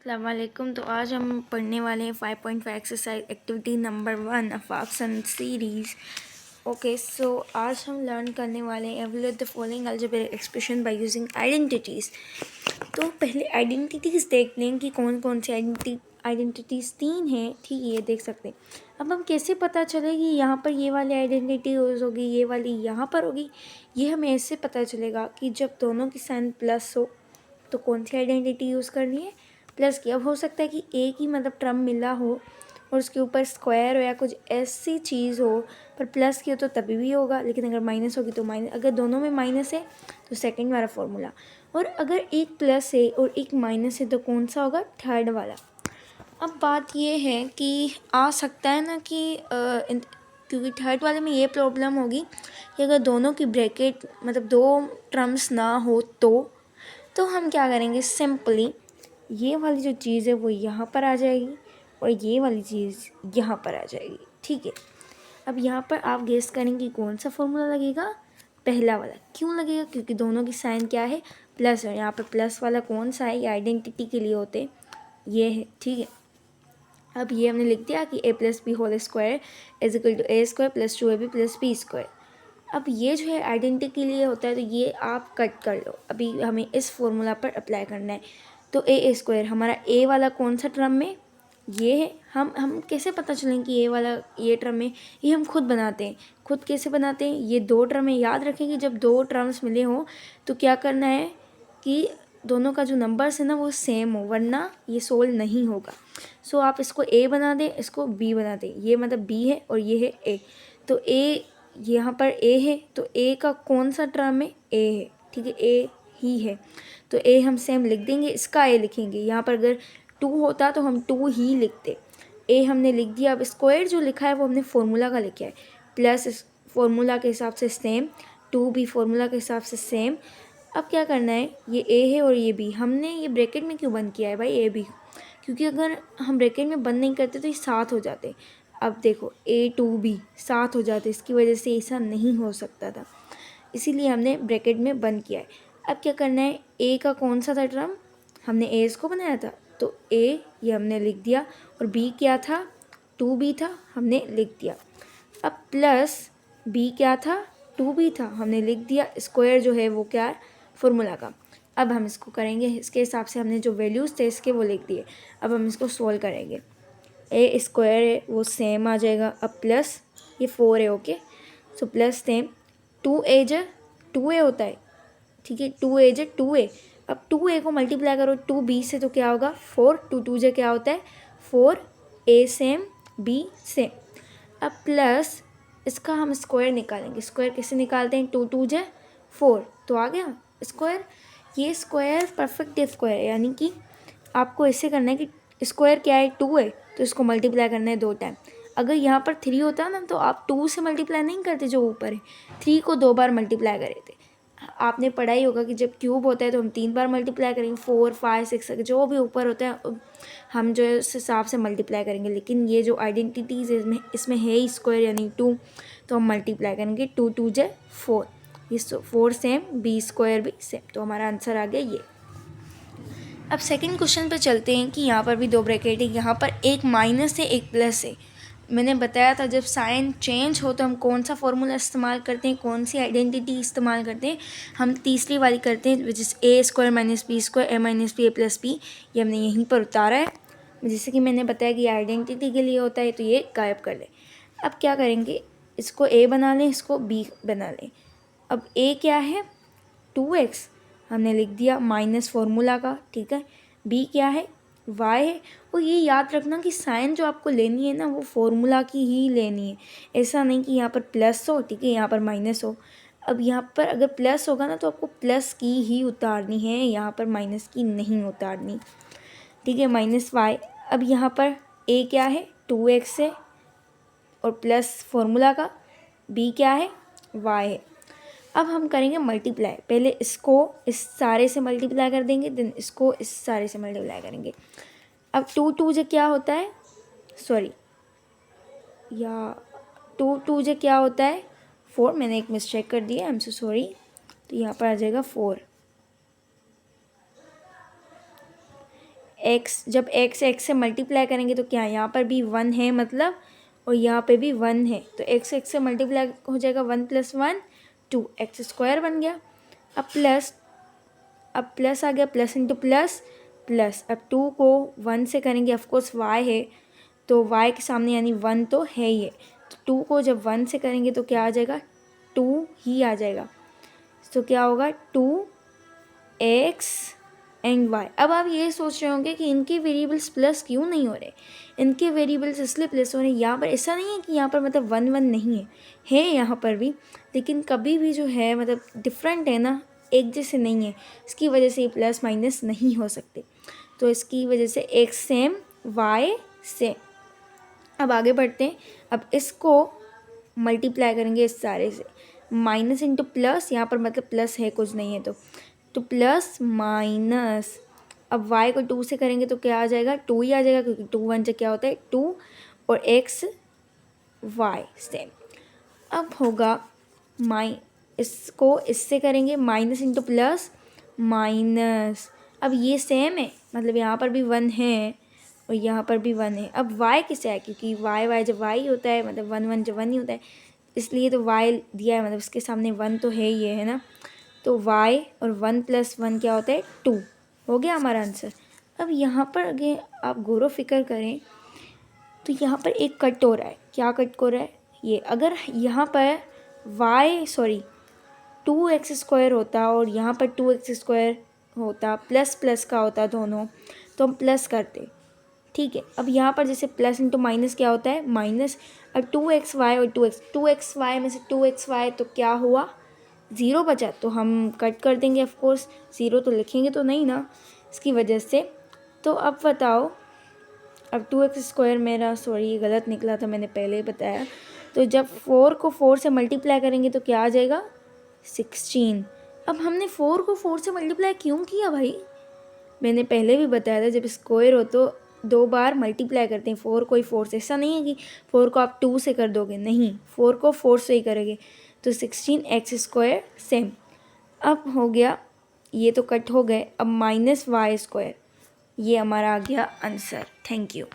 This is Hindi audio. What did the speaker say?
अस्सलामुअलैकुम। तो आज हम पढ़ने वाले हैं 5.5 एक्सरसाइज एक्टिविटी नंबर 1 अफाक्सन सीरीज़। ओके, सो आज हम लर्न करने वाले हैं evaluate the following algebraic expression by using identities. तो पहले आइडेंटिटीज़ देख लें कि कौन कौन सी आइडेंटिटीज़ 3 हैं। ठीक है, ये देख सकते हैं। अब हम कैसे पता चले कि यहाँ पर ये वाली आइडेंटिटी यूज़ होगी, ये वाली यहाँ पर होगी। ये हमें ऐसे पता चलेगा कि जब दोनों की साइन प्लस हो तो कौन सी आइडेंटिटी यूज़ करनी है, प्लस की। अब हो सकता है कि एक ही मतलब टर्म मिला हो और उसके ऊपर स्क्वायर हो या कुछ ऐसी चीज़ हो, पर प्लस की हो तो तभी भी होगा, लेकिन अगर माइनस होगी तो माइनस। अगर दोनों में माइनस है तो सेकंड वाला फॉर्मूला, और अगर एक प्लस है और एक माइनस है तो कौन सा होगा, थर्ड वाला। अब बात ये है कि आ सकता है ना कि क्योंकि थर्ड वाले में ये प्रॉब्लम होगी कि अगर दोनों की ब्रैकेट मतलब दो टर्म्स ना हो तो हम क्या करेंगे, सिंपली ये वाली जो चीज़ है वो यहाँ पर आ जाएगी और ये वाली चीज़ यहाँ पर आ जाएगी। ठीक है, अब यहाँ पर आप गेस करेंगे कौन सा फॉर्मूला लगेगा, पहला वाला। क्यों लगेगा, क्योंकि दोनों की साइन क्या है, प्लस है। यहाँ पर प्लस वाला कौन सा है, ये आइडेंटिटी के लिए होते ये है। ठीक है, अब ये हमने लिख दिया कि a+b whole square is equal to a² plus 2ab plus b²। अब ये जो है आइडेंटिटी के लिए होता है, तो ये आप कट कर लो। अभी हमें इस फॉर्मूला पर अप्लाई करना है। तो a² हमारा a वाला कौन सा टर्म में, ये है। हम कैसे पता चलें कि ये वाला ये टर्म है, ये हम खुद बनाते हैं। खुद कैसे बनाते हैं, ये दो टर्म है। याद रखें कि जब दो टर्म्स मिले हों तो क्या करना है कि दोनों का जो नंबर्स है ना वो सेम हो, वरना ये सोल्व नहीं होगा। सो आप इसको a बना दें, इसको b बना दें। ये मतलब b है और ये है a। तो a यहाँ पर a है, तो a का कौन सा टर्म है, a है। ठीक है, a ही है, तो a हम सेम लिख देंगे, इसका a लिखेंगे। यहाँ पर अगर 2 होता तो हम 2 ही लिखते। a हमने लिख दिया। अब स्क्वायर जो लिखा है वो हमने फार्मूला का लिखा है, प्लस इस फार्मूला के हिसाब से सेम, 2 भी फार्मूला के हिसाब से सेम। अब क्या करना है, ये a है और ये b। हमने ये ब्रैकेट में क्यों बंद किया है भाई, a b, क्योंकि अगर हम ब्रैकेट में बंद नहीं करते तो ये साथ हो जाते। अब देखो a2b साथ हो जाते, इसकी वजह से ऐसा नहीं हो सकता था, इसीलिए हमने ब्रैकेट में बंद किया है। अब क्या करना है, a का कौन सा था टर्म, हमने a इसको बनाया था, तो a ये हमने लिख दिया, और b क्या था, 2b था, हमने लिख दिया। अब प्लस b क्या था, 2b था, हमने लिख दिया। स्क्वायर जो है वो क्या है, फॉर्मूला का। अब हम इसको करेंगे, इसके हिसाब से हमने जो वैल्यूज़ थे इसके वो लिख दिए। अब हम इसको सोल्व करेंगे। a² है वो सेम आ जाएगा। अब प्लस ये 4 है, okay, so plus same 2a जो 2a होता है। ठीक है, 2a जो 2a। अब 2a को मल्टीप्लाई करो 2b से तो क्या होगा, 4। 2 जो क्या होता है 4a सेम b सेम। अब प्लस इसका हम स्क्वायर निकालेंगे। स्क्वायर कैसे निकालते हैं, 2 जो 4, तो आ गया स्क्वायर। ये स्क्वायर परफेक्ट स्क्वायर है, यानी कि आपको ऐसे करना है कि स्क्वायर क्या है, 2 है, तो इसको मल्टीप्लाई करना है 2 टाइम। अगर यहाँ पर 3 होता ना तो आप 2 से मल्टीप्लाई नहीं करते, जो ऊपर है 3 को 2 बार मल्टीप्लाई करे थे। आपने पढ़ा ही होगा कि जब क्यूब होता है तो हम 3 बार मल्टीप्लाई करेंगे, 4 5 6 जो भी ऊपर होता है हम जो है उस हिसाब से मल्टीप्लाई करेंगे। लेकिन ये जो आइडेंटिटीज़ है इसमें है ही स्क्वायर यानी 2, तो हम मल्टीप्लाई करेंगे 2 जो 4, ये 4 सेम, b² भी सेम, तो हमारा आंसर आ गया ये। अब सेकंड क्वेश्चन पे चलते हैं कि यहाँ पर भी दो ब्रैकेट है, यहाँ पर एक माइनस है एक प्लस है। मैंने बताया था जब साइन चेंज हो तो हम कौन सा फॉर्मूला इस्तेमाल करते हैं, कौन सी आइडेंटिटी इस्तेमाल करते हैं, हम तीसरी वाली करते हैं, which is a² minus b² a minus b a plus b। ये हमने यहीं पर उतारा है, जैसे कि मैंने बताया कि आइडेंटिटी के लिए होता है, तो ये गायब कर लें। अब क्या करेंगे, इसको a बना लें, इसको b बना लें। अब a क्या है, 2x हमने लिख दिया माइनस फार्मूला का। ठीक है, b क्या है, y है। और ये याद रखना कि साइन जो आपको लेनी है ना वो फार्मूला की ही लेनी है, ऐसा नहीं कि यहाँ पर प्लस हो, ठीक है, यहाँ पर माइनस हो। अब यहाँ पर अगर प्लस होगा ना तो आपको प्लस की ही उतारनी है, यहाँ पर माइनस की नहीं उतारनी। ठीक है, माइनस y। अब यहाँ पर a क्या है, 2x है, और प्लस फार्मूला का, b क्या है, y है। अब हम करेंगे मल्टीप्लाई, पहले इसको इस सारे से मल्टीप्लाई कर देंगे, देन इसको इस सारे से मल्टीप्लाई करेंगे। अब 2 जो क्या होता है, सॉरी, या 2 जो क्या होता है 4, मैंने एक मिस्टेक कर दी है, आई एम सो सॉरी। तो यहाँ पर आ जाएगा 4 एक्स, जब एक्स एक्स से मल्टीप्लाई करेंगे तो क्या यहाँ पर भी 1 है मतलब, और यहाँ पे भी 1 है, तो एक्स एक्स से मल्टीप्लाई हो जाएगा 1 + 1 2 एक्स स्क्वायर बन गया। अब प्लस आ गया, प्लस इंटू प्लस प्लस। अब 2 को 1 से करेंगे, ऑफकोर्स y है तो y के सामने यानी 1 तो है ही है, तो 2 को जब 1 से करेंगे तो क्या आ जाएगा, 2 ही आ जाएगा। तो क्या होगा 2x एंड y। अब आप ये सोच रहे होंगे कि इनके वेरिएबल्स प्लस क्यों नहीं हो रहे, इनके वेरिएबल्स इसलिए प्लस हो रहे हैं, यहाँ पर ऐसा नहीं है कि यहाँ पर मतलब 1 1 नहीं है यहाँ पर भी, लेकिन कभी भी जो है मतलब डिफरेंट है ना, एक जैसे नहीं है, इसकी वजह से ये प्लस माइनस नहीं हो सकते। तो इसकी वजह से x सेम y सेम। अब आगे बढ़ते हैं, अब इसको मल्टीप्लाई करेंगे इस सारे से, माइनस इंटू प्लस, यहाँ पर मतलब प्लस है कुछ नहीं है तो प्लस माइनस। अब y को 2 से करेंगे तो क्या आ जाएगा, 2 ही आ जाएगा, क्योंकि 2 1 से क्या होता है 2, और x y सेम। अब होगा इसको इससे करेंगे माइनस इंटू प्लस माइनस। अब ये सेम है मतलब यहाँ पर भी 1 है और यहाँ पर भी 1 है। अब y किसे है, क्योंकि y जब y होता है मतलब 1 1 जब 1 ही होता है, इसलिए तो y दिया है मतलब इसके सामने 1 तो है ही है ना, तो y और 1 + 1 क्या होता है 2, हो गया हमारा आंसर। अब यहाँ पर अगर आप गौर फिक्र करें तो यहाँ पर एक कट हो रहा है, क्या कट हो रहा है, ये अगर यहाँ पर y 2x² होता और यहाँ पर 2x² होता, प्लस प्लस का होता दोनों, तो हम प्लस करते, ठीक है। अब यहाँ पर जैसे प्लस इंटू माइनस क्या होता है माइनस। अब 2xy और 2xy में से 2xy तो क्या हुआ 0 बचा, तो हम कट कर देंगे ऑफकोर्स, 0 तो लिखेंगे तो नहीं ना, इसकी वजह से। तो अब बताओ, अब 2x² मेरा ये गलत निकला था, मैंने पहले ही बताया। तो जब 4 को 4 से मल्टीप्लाई करेंगे तो क्या आ जाएगा 16। अब हमने 4 को 4 से मल्टीप्लाई क्यों किया भाई, मैंने पहले भी बताया था, जब स्क्वायर हो तो 2 बार मल्टीप्लाई करते हैं, 4 को ही 4 से, ऐसा नहीं है कि 4 को आप 2 से कर दोगे, नहीं 4 को 4 से ही करेंगे, तो 16x² सेम। अब हो गया, ये तो कट हो गए, अब -y², ये हमारा आ गया आंसर। Thank you.